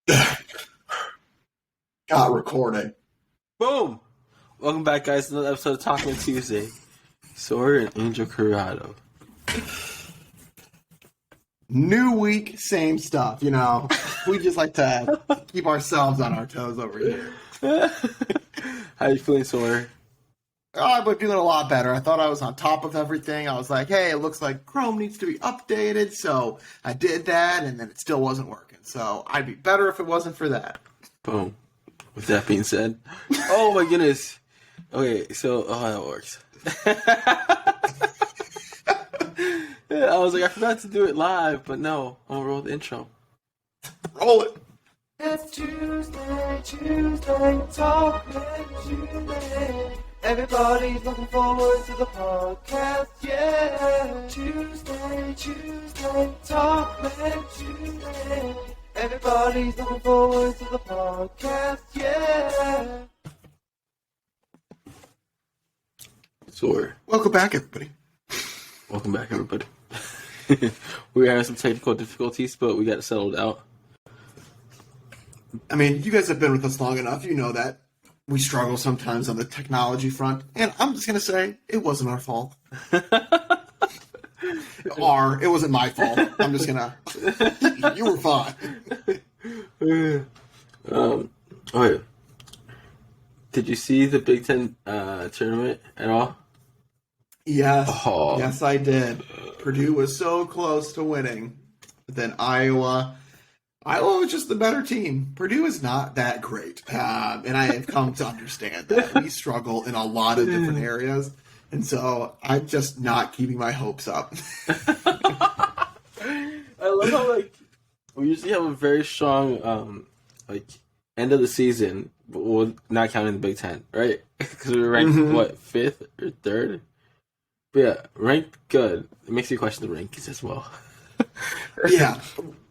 Got recording. Boom! Welcome back, guys, to another episode of Talkmen Tuesday. Sawyer and Angel Corrado. New week, same stuff. You know, we just like to keep ourselves on our toes over here. How you feeling, Sawyer? Oh, I've been feeling a lot better. I thought I was on top of everything. I was like, hey, it looks like Chrome needs to be updated. So I did that, and then it still wasn't working. So I'd be better if it wasn't for that. Boom. With that being said, oh my goodness. Okay, so, that works. Yeah, I was like, I forgot to do it live, but no, I'm gonna roll the intro. Roll it. It's Tuesday, Talkmen Tuesday. Everybody's looking forward to the podcast, yeah. Tuesday, Talkmen Tuesday. Everybody's looking forward to the podcast, yeah. Sawyer. Welcome back, everybody. Welcome back, everybody. We were having some technical difficulties, but we got it settled out. I mean, you guys have been with us long enough. You know that we struggle sometimes on the technology front. And I'm just going to say, it wasn't our fault. It wasn't my fault. I'm just going to... You were fine. Okay. Did you see the Big Ten tournament at all? Yes. Oh. Yes, I did. Purdue was so close to winning. But then Iowa was just the better team. Purdue is not that great. And I have come to understand that. We struggle in a lot of different areas. And so I'm just not keeping my hopes up. I love how, we usually have a very strong, end of the season, but we're not counting the Big Ten, right? Because we were ranked, 5th or 3rd? But yeah, ranked good. It makes you question the rankings as well. Yeah.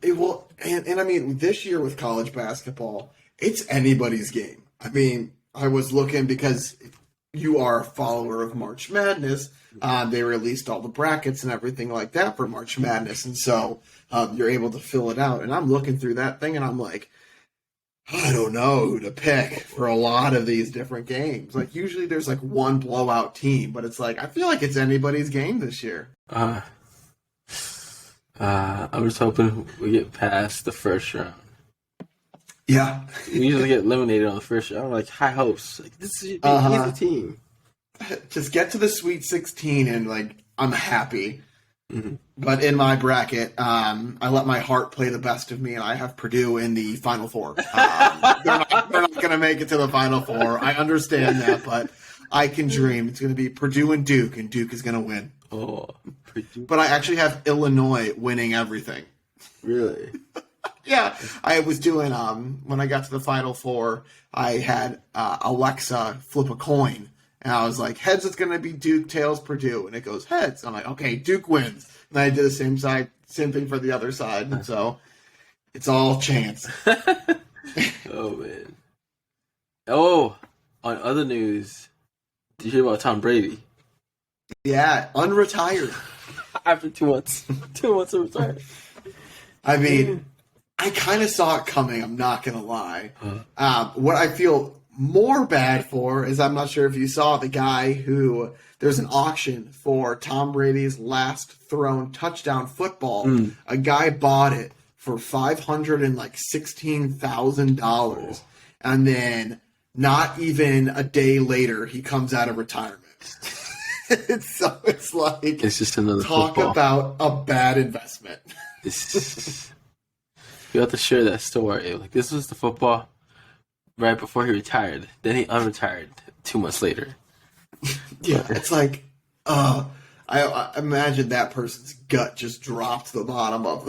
And I mean, this year with college basketball, it's anybody's game. I mean, I was looking because you are a follower of March Madness. They released all the brackets and everything like that for March Madness. And so you're able to fill it out. And I'm looking through that thing and I'm like, I don't know who to pick for a lot of these different games. Like, usually there's like one blowout team, but it's like, I feel like it's anybody's game this year. I'm just hoping we get past the first round. Yeah. We usually get eliminated on the first round. Like, high hopes. Like, this is an easy team. Just get to the Sweet 16 and, like, I'm happy. Mm-hmm. But in my bracket, I let my heart play the best of me, and I have Purdue in the Final Four. They're not going to make it to the Final Four. I understand that, but I can dream. It's going to be Purdue and Duke is going to win. Oh, Purdue. But I actually have Illinois winning everything. Really? Yeah, I was doing, when I got to the Final Four, I had Alexa flip a coin. And I was like, heads, it's going to be Duke, tails, Purdue. And it goes heads. I'm like, okay, Duke wins. And I did the same thing for the other side. And so it's all chance. Oh, man. Oh, on other news, did you hear about Tom Brady? Yeah, unretired. After 2 months. 2 months of retirement. I mean, I kind of saw it coming. I'm not going to lie. What I feel more bad for is, I'm not sure if you saw the guy who, there's an auction for Tom Brady's last thrown touchdown football. A guy bought it for $516,000. And then not even a day later, he comes out of retirement. It's like, It's just another talk football. about a bad investment. You have to share that story. Like, this was the football right before he retired. Then he unretired 2 months later. Yeah, it's like, I imagine that person's gut just dropped to the bottom of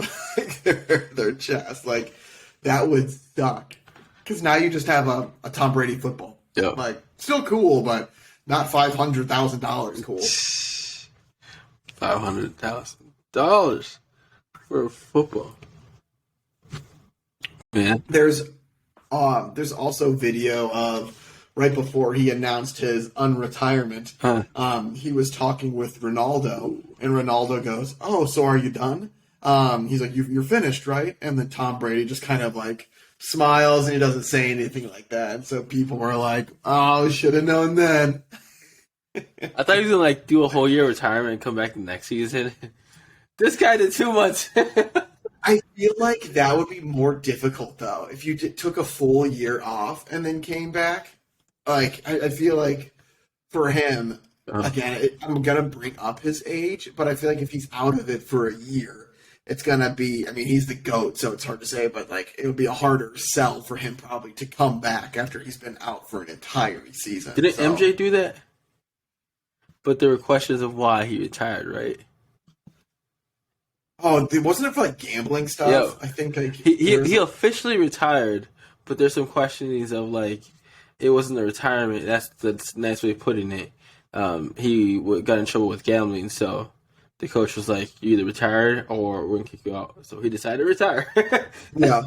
their chest. Like, that would suck. Because now you just have a Tom Brady football. Yeah. Like, still cool, but not $500,000 cool. $500,000 for a football. Man. There's also video of right before he announced his unretirement. He was talking with Ronaldo, and Ronaldo goes, "Oh, so are you done?" He's like, "You're finished, right?" And then Tom Brady just kind of like smiles and he doesn't say anything like that. And so people were like, "Oh, should have known then." I thought he was gonna like do a whole year of retirement and come back the next season. This guy did too much. I feel like that would be more difficult though if you took a full year off and then came back. Like I feel like for him, again, I'm gonna bring up his age, but I feel like if he's out of it for a year, it's gonna be. I mean, he's the GOAT, so it's hard to say, but like it would be a harder sell for him probably to come back after he's been out for an entire season. Didn't MJ do that? But there were questions of why he retired, right? Oh, wasn't it for like gambling stuff? Yeah. I think like he officially retired, but there's some questionings of like it wasn't a retirement. That's the nice way of putting it. He got in trouble with gambling, so the coach was like, "You either retired or we're gonna kick you out." So he decided to retire. Yeah.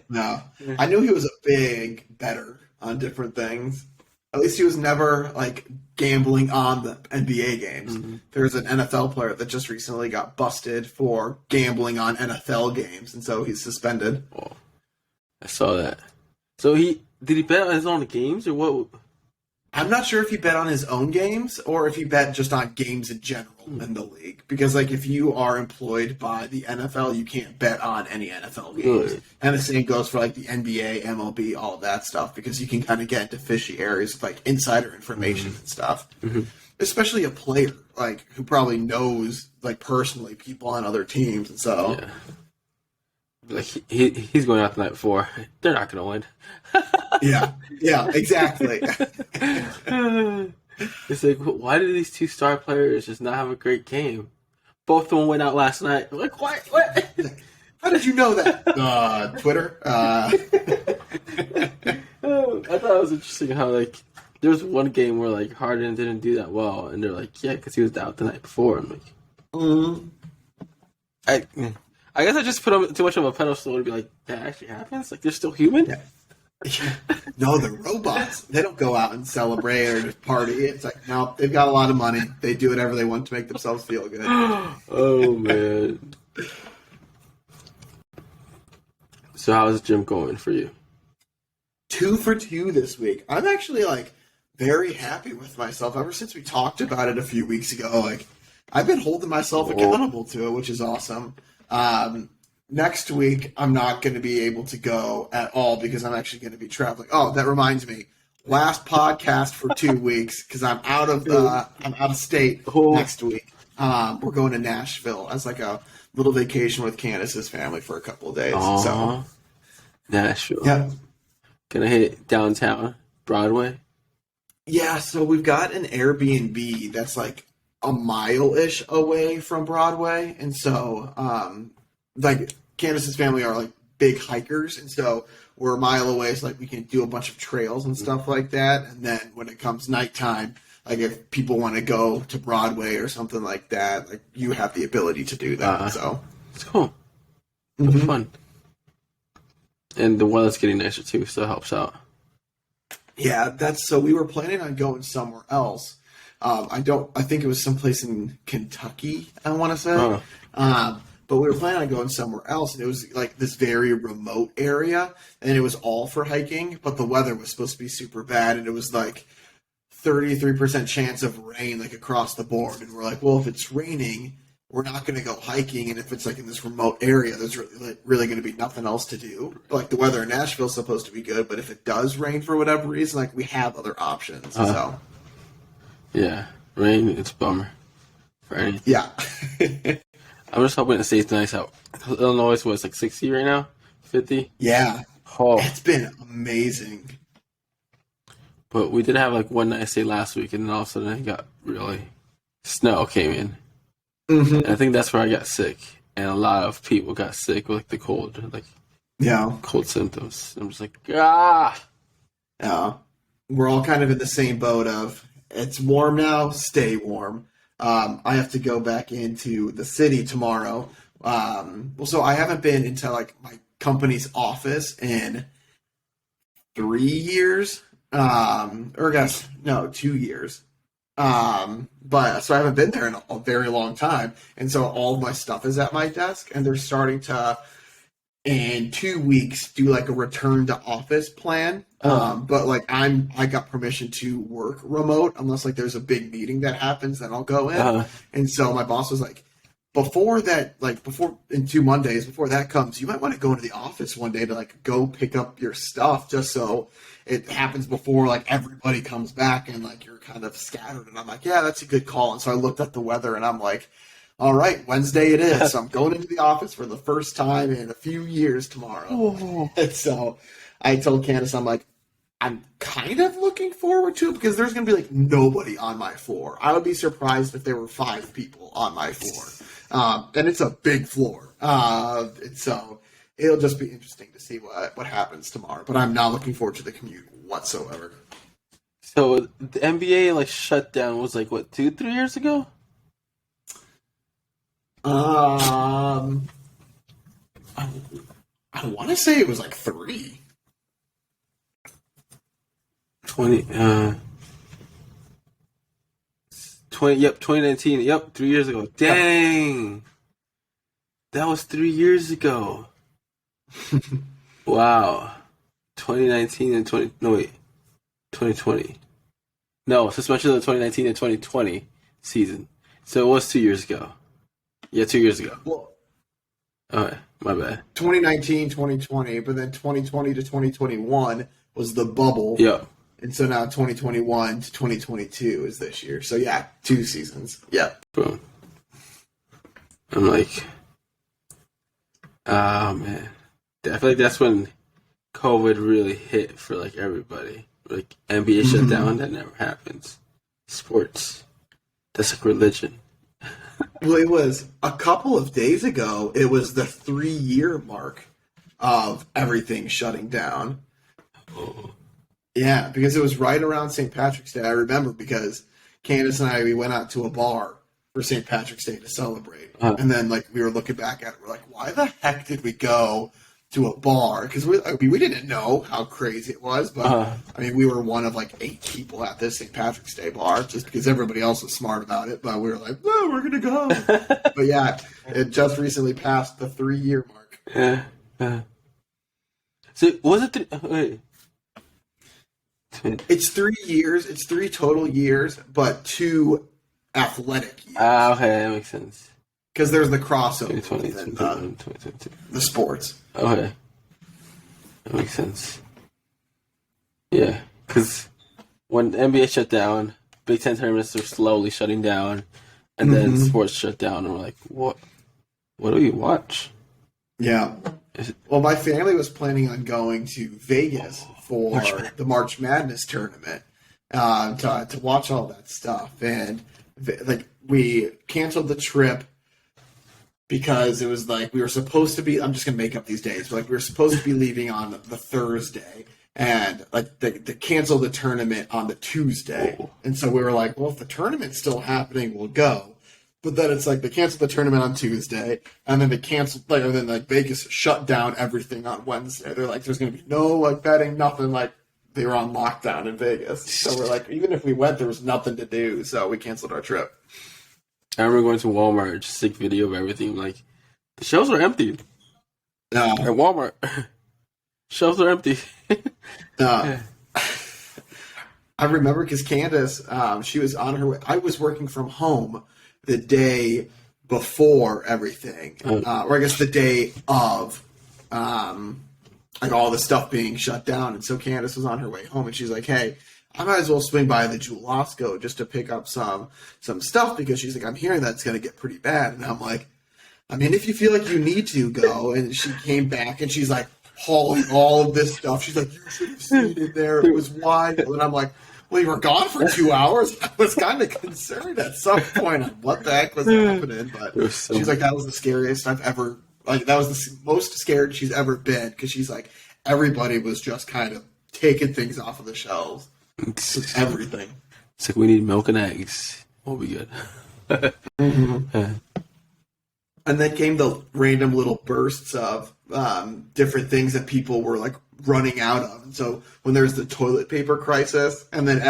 No, I knew he was a big bettor on different things. At least he was never like gambling on the NBA games. Mm-hmm. There's an NFL player that just recently got busted for gambling on NFL games, and so he's suspended. Oh, I saw that. So did he bet on his own games or what? I'm not sure if he bet on his own games or if he bet just on games in general in the league. Because, like, if you are employed by the NFL, you can't bet on any NFL games. Good. And the same goes for, like, the NBA, MLB, all that stuff. Because you can kind of get into fishy areas with, like, insider information and stuff. Mm-hmm. Especially a player, like, who probably knows, like, personally people on other teams. And so... Yeah. Like he's going out the night before. They're not going to win. Yeah, exactly. It's like, why did these two star players just not have a great game? Both of them went out last night. I'm like, what? How did you know that? Twitter? I thought it was interesting how, like, there was one game where, like, Harden didn't do that well, and they're like, yeah, because he was out the night before. I'm like, I guess I just put him too much of a pedestal to be like, that actually happens? Like, they're still human? Yeah. No, they're robots. They don't go out and celebrate or just party. It's like, no, they've got a lot of money. They do whatever they want to make themselves feel good. Oh, man. So how's the gym going for you? 2 for 2 this week. I'm actually, like, very happy with myself. Ever since we talked about it a few weeks ago, like, I've been holding myself accountable to it, which is awesome. Next week, I'm not going to be able to go at all because I'm actually going to be traveling. Oh, that reminds me. Last podcast for 2 weeks because I'm out of state next week. We're going to Nashville as like a little vacation with Candace's family for a couple of days. Aww. So Nashville. Yeah. Gonna hit downtown Broadway. Yeah, so we've got an Airbnb that's like a mile-ish away from Broadway, and so like Candace's family are like big hikers, and so we're a mile away, so like we can do a bunch of trails and stuff like that. And then when it comes nighttime, like if people want to go to Broadway or something like that, like you have the ability to do that. So it's cool. It's fun. And the weather's getting nicer too, so it helps out. Yeah, so we were planning on going somewhere else. I think it was someplace in Kentucky, I want to say. But we were planning on going somewhere else, and it was like this very remote area, and it was all for hiking, but the weather was supposed to be super bad, and it was like 33% chance of rain like across the board. And we're like, well, if it's raining, we're not going to go hiking, and if it's like in this remote area, there's really going to be nothing else to do. Like the weather in Nashville is supposed to be good, but if it does rain for whatever reason, like we have other options. So yeah, rain, it's a bummer for anything. Yeah. I'm just hoping it stays nice out. Illinois was like 60 right now, 50. Yeah, it's been amazing. But we did have like one nice day last week, and then all of a sudden it got really snow came in. And I think that's where I got sick, and a lot of people got sick with like the cold, cold symptoms. I'm just like, Yeah, we're all kind of in the same boat of it's warm now, stay warm. I have to go back into the city tomorrow. So I haven't been into like my company's office in 3 years, 2 years. But so I haven't been there in a very long time, and so all of my stuff is at my desk, and they're starting to in 2 weeks do like a return to office plan. But like I got permission to work remote unless like there's a big meeting that happens, then I'll go in. And so my boss was like, before that, like before in 2 Mondays, before that comes, you might want to go into the office one day to like go pick up your stuff just so it happens before like everybody comes back and like you're kind of scattered. And I'm like, yeah, that's a good call. And so I looked at the weather and I'm like, all right, Wednesday it is. So I'm going into the office for the first time in a few years tomorrow. And so I told Candace, I'm like, I'm kind of looking forward to it because there's going to be like nobody on my floor. I would be surprised if there were 5 people on my floor. And it's a big floor. And so it'll just be interesting to see what happens tomorrow. But I'm not looking forward to the commute whatsoever. So the NBA like shut down was like what 2-3 years ago? I want to say it was like 3. 20 yep, 2019. Yep, 3 years ago. Dang. That was 3 years ago. Wow. 2019 and 2020. No, suspension of the 2019 and 2020 season. So it was 2 years ago. Yeah, 2 years ago. Well, okay, my bad. 2019, 2020, but then 2020 to 2021 was the bubble. Yeah. And so now 2021 to 2022 is this year. So yeah, 2 seasons. Yeah. Boom. I'm like, oh man. I feel like that's when COVID really hit for like everybody. Like NBA shut down, that never happens. Sports. That's like religion. Well, it was a couple of days ago, it was the 3-year mark of everything shutting down. Oh. Yeah, because it was right around St. Patrick's Day. I remember because Candace and we went out to a bar for St. Patrick's Day to celebrate. And then like we were looking back at it, we're like, why the heck did we go to a bar? Because we didn't know how crazy it was, but I mean, we were one of like 8 people at this St. Patrick's Day bar just because everybody else was smart about it. But we were like, no, we're going to go. But yeah, it just recently passed the 3-year mark. So was it wait. It's 3 years. It's 3 total years, but 2 athletic years. Okay, that makes sense. Because there's the crossover 2020, within the sports. Okay. That makes sense. Yeah, because when the NBA shut down, Big Ten tournaments are slowly shutting down, and then sports shut down, and we're like, what? What do we watch? Yeah. Well, my family was planning on going to Vegas for the March Madness tournament to watch all that stuff, and like we canceled the trip because it was like we were supposed to be. I'm just gonna make up these days, but like we were supposed to be leaving on the Thursday, and like they canceled the tournament on the Tuesday, and so we were like, well, if the tournament's still happening, we'll go. But then it's like they canceled the tournament on Tuesday, and then they canceled, like, and then like Vegas shut down everything on Wednesday. They're like, there's going to be no like betting, nothing. Like they were on lockdown in Vegas, so we're like, even if we went, there was nothing to do, so we canceled our trip. I remember going to Walmart, just take video of everything. Like the shelves are empty at Walmart. Shelves are empty. I remember because Candace, she was on her way. I was working from home the day before everything, or I guess the day of, like all the stuff being shut down. And so Candace was on her way home, and she's like, "Hey, I might as well swing by the Jewel-Osco just to pick up some stuff," because she's like, "I'm hearing that it's going to get pretty bad." And I'm like, "I mean, if you feel like you need to go." And she came back, and she's like hauling all of this stuff. She's like, "You should have seen it there. It was wild." And I'm like, well, you were gone for 2 hours. I was kind of concerned at some point on what the heck was happening, but she's like, that was the scariest I've ever, like, that was the most scared she's ever been, because she's like, everybody was just kind of taking things off of the shelves. Just everything. It's like, we need milk and eggs. We'll be good. And then came the random little bursts of different things that people were like running out of. And so when there's the toilet paper crisis, and then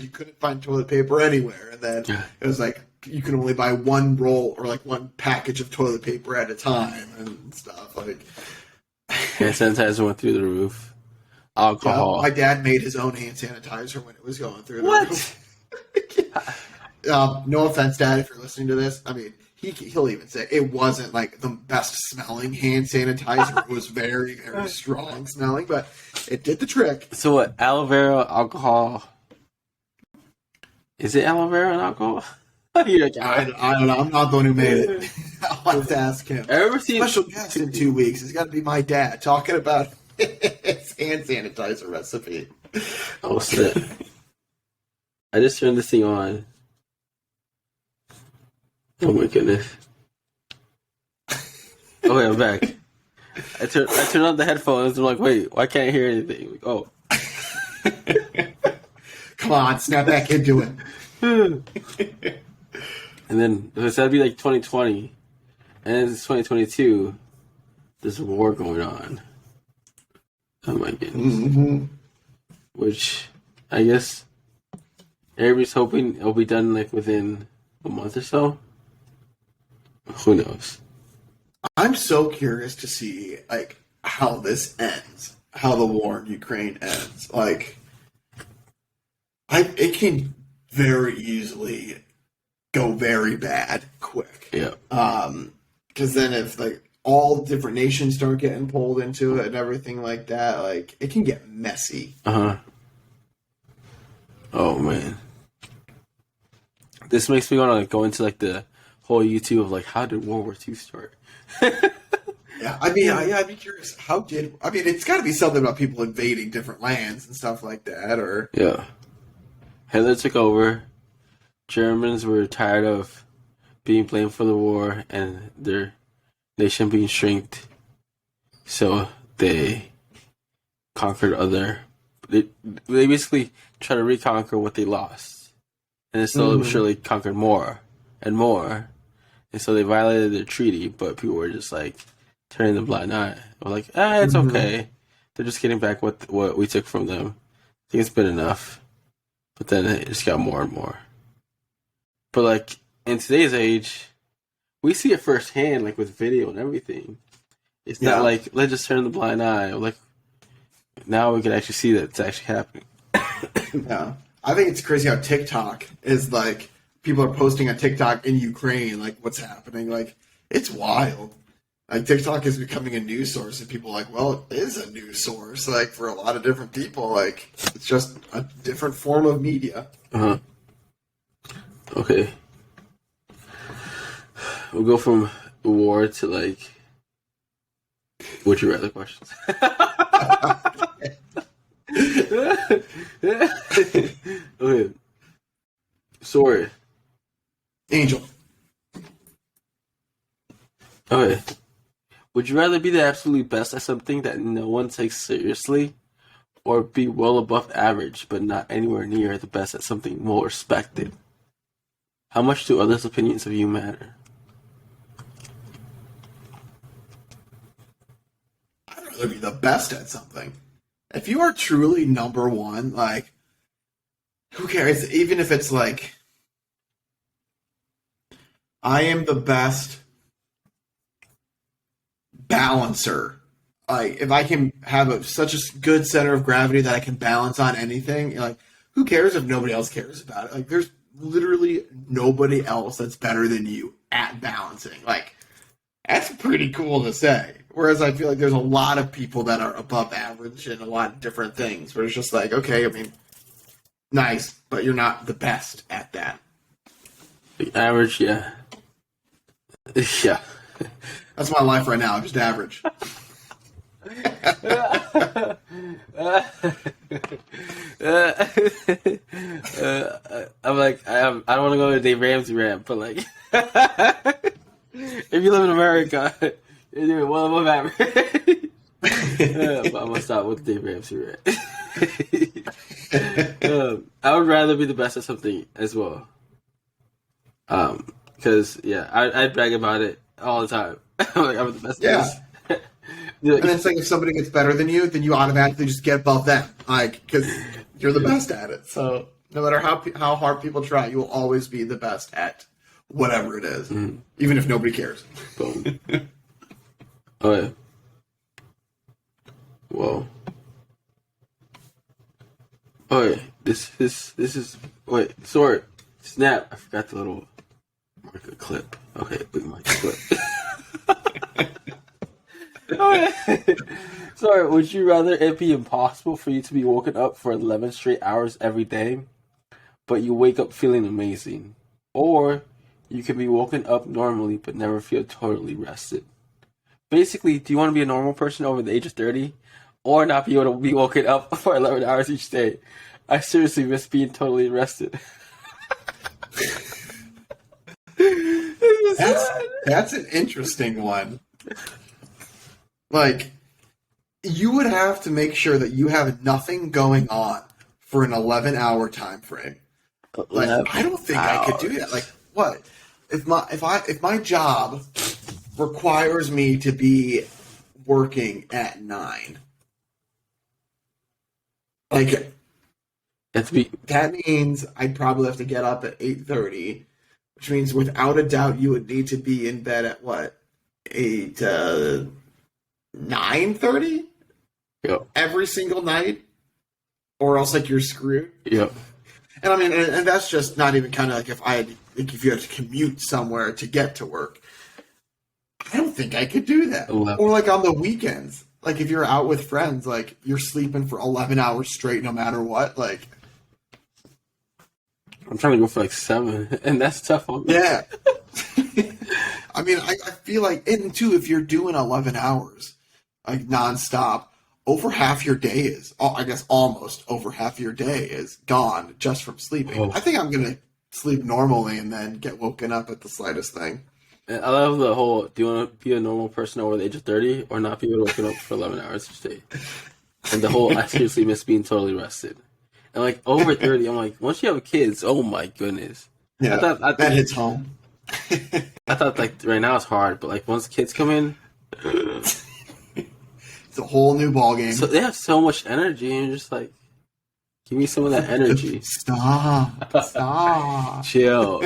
you couldn't find toilet paper anywhere, and then it was like you can only buy one roll or like one package of toilet paper at a time and stuff. Like Hand sanitizer went through the roof. Yeah, Alcohol. my dad made his own hand sanitizer when it was going through the What? roof. No offense, Dad, if you're listening to this. I mean, he'll even say it wasn't like the best smelling hand sanitizer. It was very, very strong smelling, but it did the trick. So what? Aloe vera, alcohol. Is it aloe vera and alcohol? You're like, I don't know. I'm not the one who made it. I'll have to ask him. ever seen Special guest in 2 weeks. It's got to be my dad talking about his hand sanitizer recipe. Oh shit! I just turned this thing on. Oh my goodness! Oh wait, I'm back. I turned on the headphones. I'm like, wait, why can't I hear anything? Like, oh, Come on, snap back into it. and then that'd be like 2020, and then it's 2022. There's a war going on. Oh my goodness! Mm-hmm. Which I guess everybody's hoping it'll be done like within a month or so. Who knows? I'm so curious to see like how this ends, how the war in Ukraine ends. Like, it can very easily go very bad quick. Yeah. Because then if like all different nations start getting pulled into it and everything like that, like it can get messy. Oh man. This makes me want to like, go into like the whole YouTube of like how did World War II start? Yeah, I mean, I'd be curious. It's got to be something about people invading different lands and stuff like that, or Yeah. Hitler took over. Germans were tired of being blamed for the war and their nation being shrinked. So they conquered other. They basically tried to reconquer what they lost. And then slowly but surely conquered more and more. And so they violated their treaty, but people were just like turning the blind eye. We're like, it's okay. They're just getting back what we took from them. I think it's been enough. But then it just got more and more. But like in today's age, we see it firsthand, like with video and everything. It's not like let's just turn the blind eye. Like now we can actually see that it's actually happening. Yeah. I think it's crazy how TikTok is like people are posting on TikTok in Ukraine, like what's happening. Like it's wild. Like TikTok is becoming a news source, and people are like, well, it is a news source. Like for a lot of different people, like it's just a different form of media. Okay. We'll go from war to like would you rather questions. Okay. Sorry. Angel. Okay. Would you rather be the absolutely best at something that no one takes seriously, or be well above average but not anywhere near the best at something more respected? How much do others' opinions of you matter? I'd rather be the best at something. If you are truly number one, like, who cares? Even if it's like, I am the best balancer. Like, if I can have such a good center of gravity that I can balance on anything, like, who cares if nobody else cares about it? Like, there's literally nobody else that's better than you at balancing. Like, that's pretty cool to say. Whereas I feel like there's a lot of people that are above average in a lot of different things, where it's just like, okay, I mean, nice, but you're not the best at that. The average, yeah. Yeah. That's my life right now, just average. I'm like, I don't want to go to Dave Ramsey rant, but like, if you live in America, you're doing well above average. But I'm gonna stop with Dave Ramsey rant. I would rather be the best at something as well. Because I brag about it all the time. I'm like, I'm the best. Yeah. At this. Like, And it's like if somebody gets better than you, then you automatically just get above them, like because you're the best at it. So no matter how hard people try, you will always be the best at whatever it is, even if nobody cares. Boom. Okay. Whoa. Oh, wait. This is. Wait, sorry. Snap. I forgot the little marker clip. Okay, we mark the clip. Okay. Sorry, would you rather it be impossible for you to be woken up for 11 straight hours every day, but you wake up feeling amazing? Or you can be woken up normally but never feel totally rested? Basically, do you want to be a normal person over the age of 30 or not be able to be woken up for 11 hours each day? I seriously miss being totally rested. That's an interesting one. Like, you would have to make sure that you have nothing going on for an 11-hour time frame. Like, I don't think I could do that. Like, what if my job requires me to be working at 9? Like, that means I'd probably have to get up at 8:30, which means without a doubt you would need to be in bed at what, 9:30? Yep. Every single night, or else like you're screwed. Yep. And I mean, and that's just not even kind of like if you have to commute somewhere to get to work. I don't think I could do that. 11. Or like on the weekends, like if you're out with friends, like you're sleeping for 11 hours straight, no matter what. Like, I'm trying to go for like 7, and that's tough on me. yeah. I mean, I feel like, and too, if you're doing 11 hours, like nonstop, over half your day is, I guess almost over half your day is gone just from sleeping. Oh. I think I'm going to sleep normally and then get woken up at the slightest thing. And I love the whole, do you want to be a normal person over the age of 30 or not be able to wake up for 11 hours each day? And the whole, I seriously miss being totally rested. And like over 30, I'm like, once you have kids, oh my goodness. Yeah, I thought that hits home. I thought like right now it's hard, but like once kids come in, it's a whole new ballgame. So they have so much energy, and you're just like, give me some of that energy. Stop. Chill.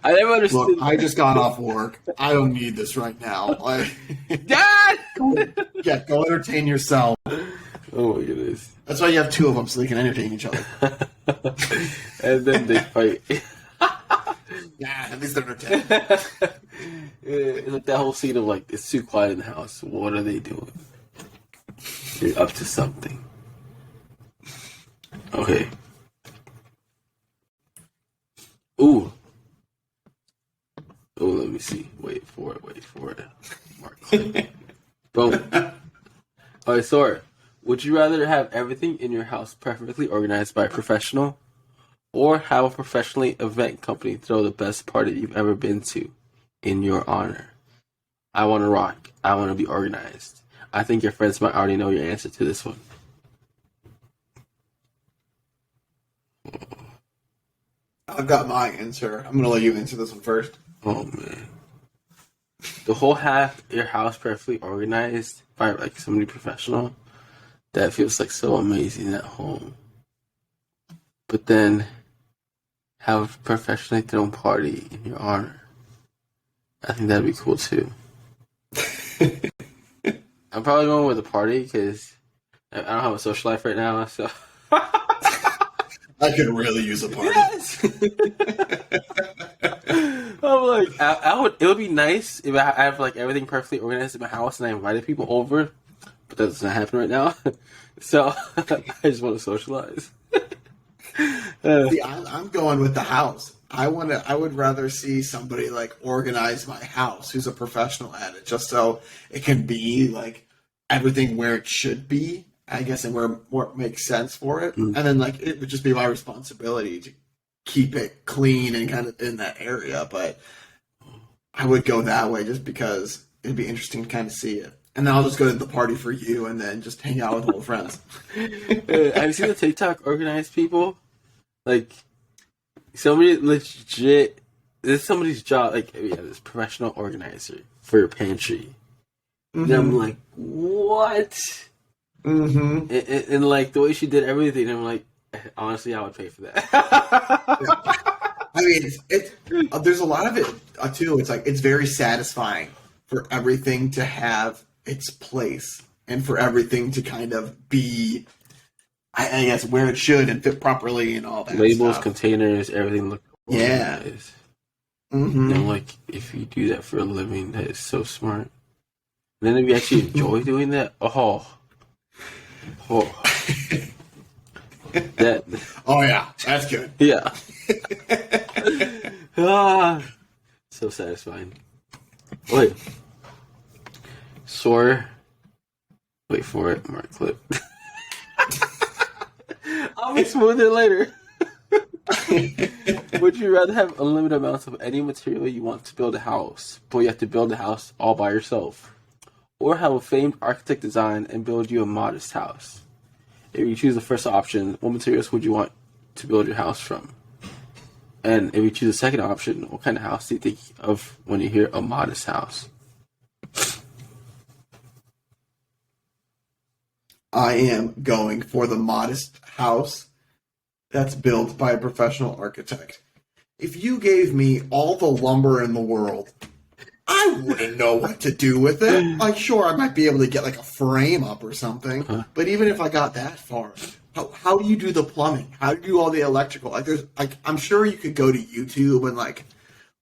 I never understood. Look, I just got off work. I don't need this right now. Dad! Go entertain yourself. Oh my goodness. That's why you have two of them, so they can entertain each other. And then they fight. Yeah, at least they're entertained. It's like that whole scene of like, it's too quiet in the house. What are they doing? You're up to something. Okay. Ooh. Oh, let me see. Wait for it. Mark clip. Boom. Alright, Sora. Would you rather have everything in your house perfectly organized by a professional, or have a professionally event company throw the best party you've ever been to in your honor? I want to rock. I want to be organized. I think your friends might already know your answer to this one. I've got my answer. I'm going to let you answer this one first. Oh, man. The whole have your house perfectly organized by like somebody professional, that feels like so amazing at home. But then have a professionally thrown party in your honor. I think that'd be cool too. I'm probably going with a party because I don't have a social life right now, so I could really use a party. yes. I'm like, I would. It would be nice if I have like everything perfectly organized in my house and I invited people over, but that doesn't happen right now. So I just want to socialize. See, I'm going with the house. I would rather see somebody like organize my house who's a professional at it, just so it can be like everything where it should be, I guess, and where it makes sense for it. And then like it would just be my responsibility to keep it clean and kind of in that area. But I would go that way just because it'd be interesting to kind of see it. And then I'll just go to the party for you and then just hang out with old friends. Have you seen the TikTok organized people? Like, somebody legit, this is somebody's job, like, yeah, this professional organizer for your pantry. And I'm like, what? Mm-hmm. And like, the way she did everything, I'm like, honestly, I would pay for that. I mean, there's a lot of it, too. It's like, it's very satisfying for everything to have its place and for everything to kind of be, I guess, where it should and fit properly and all that Labels, stuff. containers, everything look Yeah. organized. Mm-hmm. And like, if you do that for a living, that is so smart. And then if you actually enjoy doing that, oh. That, Oh yeah, that's good. yeah. So satisfying. Wait. Soar. Wait for it, Mark Clip. I'll be smoother later. Would you rather have unlimited amounts of any material you want to build a house, but you have to build the house all by yourself? Or have a famed architect design and build you a modest house? If you choose the first option, what materials would you want to build your house from? And if you choose the second option, what kind of house do you think of when you hear a modest house? I am going for the modest house that's built by a professional architect. If you gave me all the lumber in the world, I wouldn't know what to do with it. Like, sure, I might be able to get like a frame up or something, but even if I got that far, how do you do the plumbing? How do you do all the electrical? I'm sure you could go to YouTube and like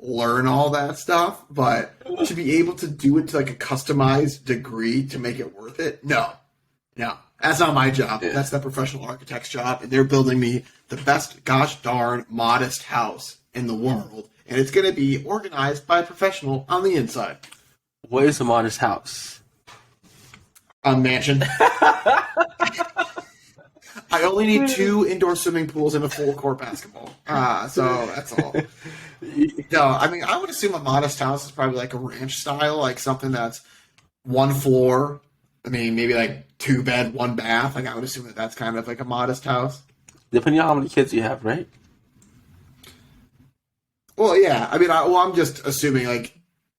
learn all that stuff, but to be able to do it to like a customized degree to make it worth it, no, that's not my job. Yeah. That's the professional architect's job, and they're building me the best gosh darn modest house in the world, and it's going to be organized by a professional on the inside. What is a modest house? A mansion. I only need 2 indoor swimming pools and a full court basketball. So that's all. No, I mean, I would assume a modest house is probably like a ranch style, like something that's 1 floor. I mean, maybe like 2 bed, 1 bath. Like I would assume that that's kind of like a modest house. Depending on how many kids you have, right? Well, yeah. I mean, I'm just assuming like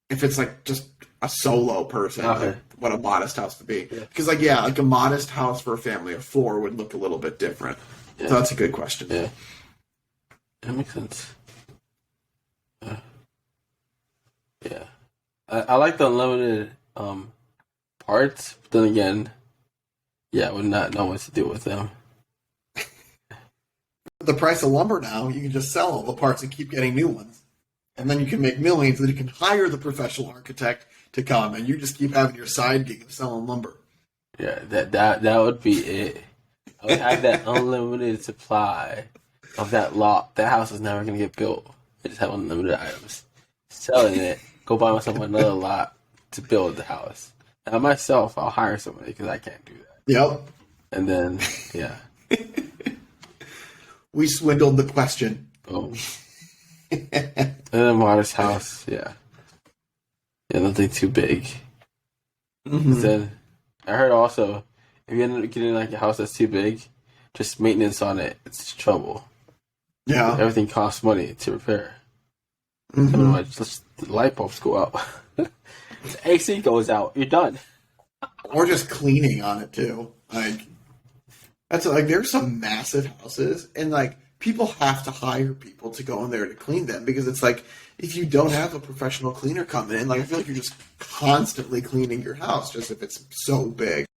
if it's like just a solo person, Okay. like what a modest house would be. Yeah. Because like a modest house for a family of 4 would look a little bit different. Yeah. So that's a good question. Yeah. That makes sense. Yeah. I like the unlimited parts, but then again, yeah, I would not know what to do with them. The price of lumber now, you can just sell all the parts and keep getting new ones. And then you can make millions, and you can hire the professional architect to come, and you just keep having your side gig of selling lumber. Yeah, that would be it. I would have that unlimited supply of that lot. That house is never gonna get built. I just have unlimited items. Selling it, go buy myself another lot to build the house. Now myself, I'll hire somebody because I can't do that. Yep. And then, yeah, We swindled the question. boom. And then a modest house, yeah. Yeah, nothing too big. Mm-hmm. Then I heard also, if you end up getting like a house that's too big, just maintenance on it, it's trouble. Yeah. Everything costs money to repair. Mhm. Otherwise, just the light bulbs go out. The AC goes out. You're done. Or just cleaning on it too. Like that's like there's some massive houses, and like people have to hire people to go in there to clean them because it's like if you don't have a professional cleaner coming in, like I feel like you're just constantly cleaning your house just if it's so big.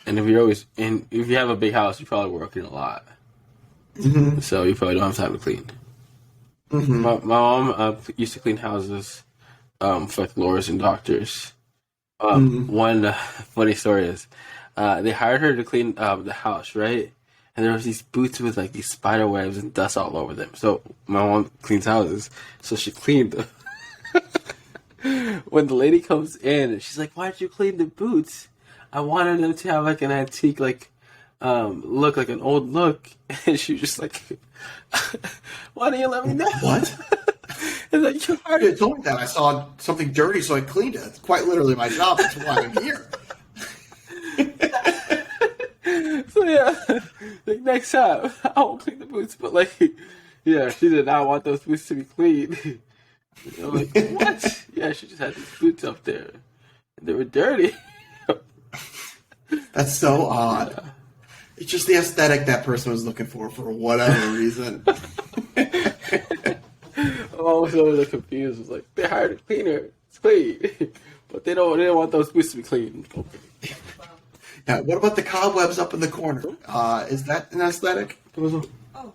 And if you have a big house, you're probably working a lot. Mm-hmm. So you probably don't have time to clean. Mm-hmm. My mom used to clean houses for like lawyers and doctors. One funny story is they hired her to clean the house, right? And there was these boots with like these spider webs and dust all over them. So my mom cleans houses, so she cleaned them. When the lady comes in, she's like, "Why'd you clean the boots? I wanted them to have like an antique look, like an old look." And she was just like, "Why didn't you let me know?" What? It's like, you hired I told me that I saw something dirty, so I cleaned it. It's quite literally my job. That's why I'm here. So yeah, like next time I won't clean the boots, but like, yeah, she did not want those boots to be clean. You know, like what? Yeah, she just had these boots up there, and they were dirty. That's so odd. It's just the aesthetic that person was looking for whatever reason. I'm always a little confused. It's like they hired a cleaner, it's clean, but they didn't want those boots to be clean. Okay. Now, what about the cobwebs up in the corner? Is that an aesthetic? ¿Qué pasó? Oh.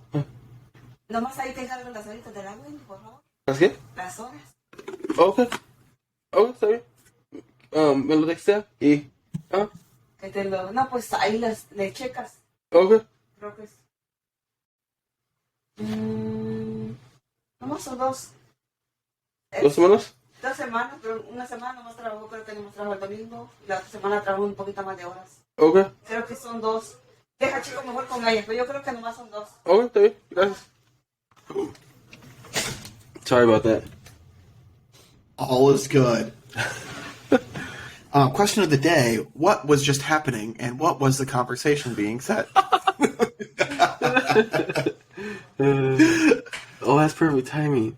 Nomás ahí te encargo las horitas del agua, por favor. ¿Las qué? Las horas. Ok. Ok, está bien. Me lo textea y... Ah, Que te lo... No, pues ahí le checas. ok. Creo que es... nomás son 2. 2 semanas. 2 semanas, pero una semana nomás trabajó, creo que nomás trabajó el domingo. La otra semana trabajó un poquito más de horas. Ok. Creo que son 2. Deja chico mejor con ella, pero yo creo que nomás son 2. Ok, está bien. Gracias. Sorry about that. All is good. Question of the day: what was just happening, and what was the conversation being said? Oh, that's perfect timing.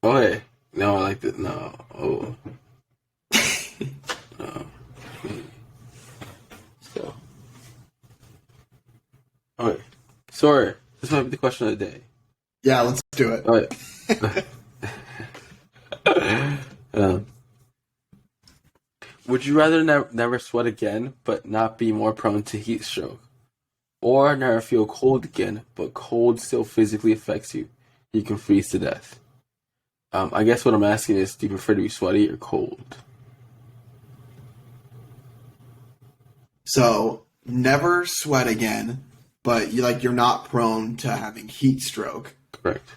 Okay. No, I like that. No. Oh. No. So. Okay. Sorry. This might be the question of the day. Yeah, let's do it. All right. Would you rather never sweat again, but not be more prone to heat stroke? Or never feel cold again, but cold still physically affects you? You can freeze to death. I guess what I'm asking is, do you prefer to be sweaty or cold? So, never sweat again, but you're not prone to having heat stroke. Correct.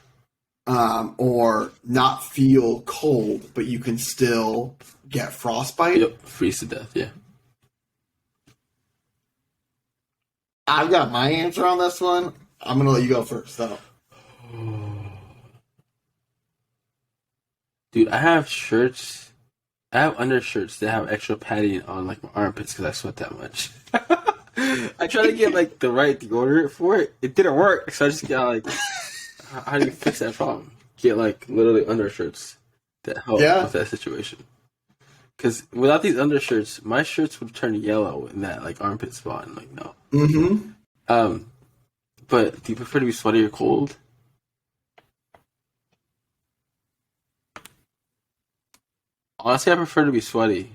Or not feel cold, but you can still get frostbite. Yep, freeze to death, yeah. I've got my answer on this one. I'm going to let you go first, though. Dude, I have undershirts that have extra padding on like my armpits because I sweat that much. I tried to get the right deodorant for it. It didn't work, so I just got how do you fix that problem? Get literally undershirts that help with that situation. Because without these undershirts, my shirts would turn yellow in that armpit spot, and no. Mm-hmm. But do you prefer to be sweaty or cold? Honestly, I prefer to be sweaty.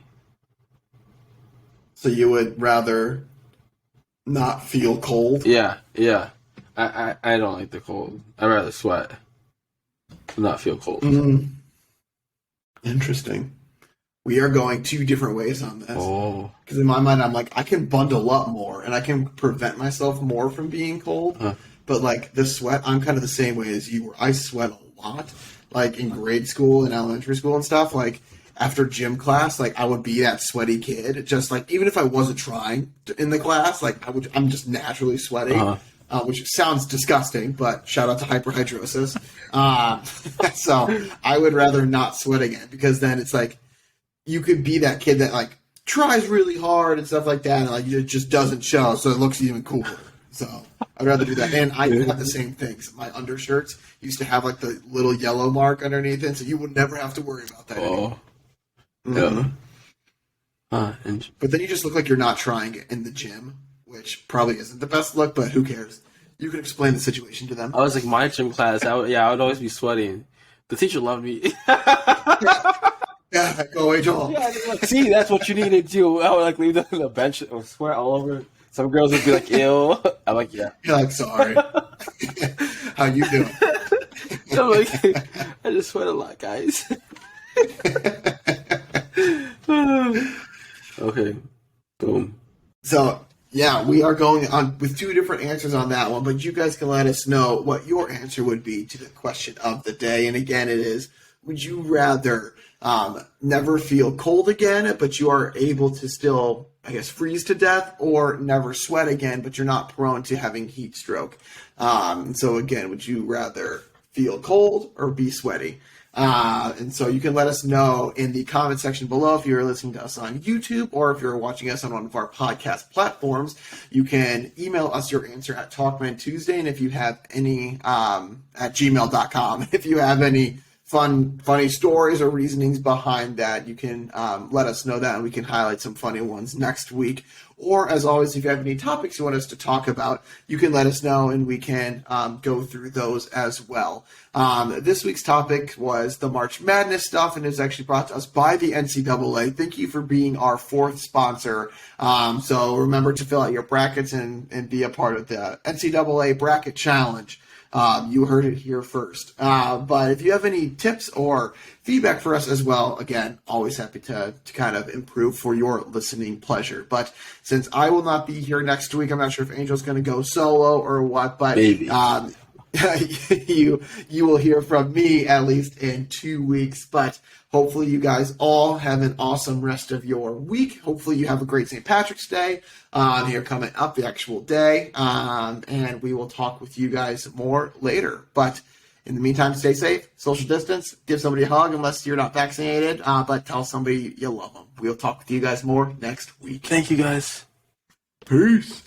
So you would rather not feel cold? Yeah. I don't like the cold. I'd rather sweat than not feel cold. Mm-hmm. Interesting. We are going 2 different ways on this. Oh. Because in my mind, I'm I can bundle up more, and I can prevent myself more from being cold. Huh. But the sweat, I'm kind of the same way as you were. I sweat a lot. In grade school and elementary school and stuff, after gym class, I would be that sweaty kid. Just even if I wasn't trying in the class, I'm just naturally sweaty, which sounds disgusting, but shout out to hyperhidrosis. So I would rather not sweat again, because then it's you could be that kid that tries really hard and stuff like that, and it just doesn't show, so it looks even cooler. So I'd rather do that. And I have the same things. My undershirts used to have the little yellow mark underneath it, so you would never have to worry about that anymore. Yeah. But then you just look like you're not trying it in the gym, which probably isn't the best look, but who cares? You can explain the situation to them. I was my gym class. I would always be sweating. The teacher loved me. Yeah, go away, Joel. Yeah, see, that's what you need to do. I would leave them on the bench or sweat all over. Some girls would be ew. I'm yeah. You're sorry. How you doing? I'm I just sweat a lot, guys. Okay. Boom. So, yeah, we are going on with 2 different answers on that one, but you guys can let us know what your answer would be to the question of the day. And again, it is, would you rather never feel cold again, but you are able to still, freeze to death, or never sweat again, but you're not prone to having heat stroke? So again, would you rather feel cold or be sweaty? And so you can let us know in the comment section below if you're listening to us on YouTube, or if you're watching us on one of our podcast platforms. You can email us your answer at Talkmen Tuesday, and if you have any at gmail.com. If you have any funny stories or reasonings behind that, you can let us know that, and we can highlight some funny ones next week. Or, as always, if you have any topics you want us to talk about, you can let us know, and we can go through those as well. This week's topic was the March Madness stuff, and it's actually brought to us by the NCAA. Thank you for being our fourth sponsor. So remember to fill out your brackets and be a part of the NCAA Bracket Challenge. You heard it here first. But if you have any tips or feedback for us as well, again, always happy to kind of improve for your listening pleasure. But since I will not be here next week, I'm not sure if Angel's going to go solo or what, but you will hear from me at least in 2 weeks. But hopefully you guys all have an awesome rest of your week. Hopefully you have a great St. Patrick's Day here coming up, the actual day. And we will talk with you guys more later. But in the meantime, stay safe, social distance, give somebody a hug unless you're not vaccinated, but tell somebody you love them. We'll talk with you guys more next week. Thank you, guys. Peace.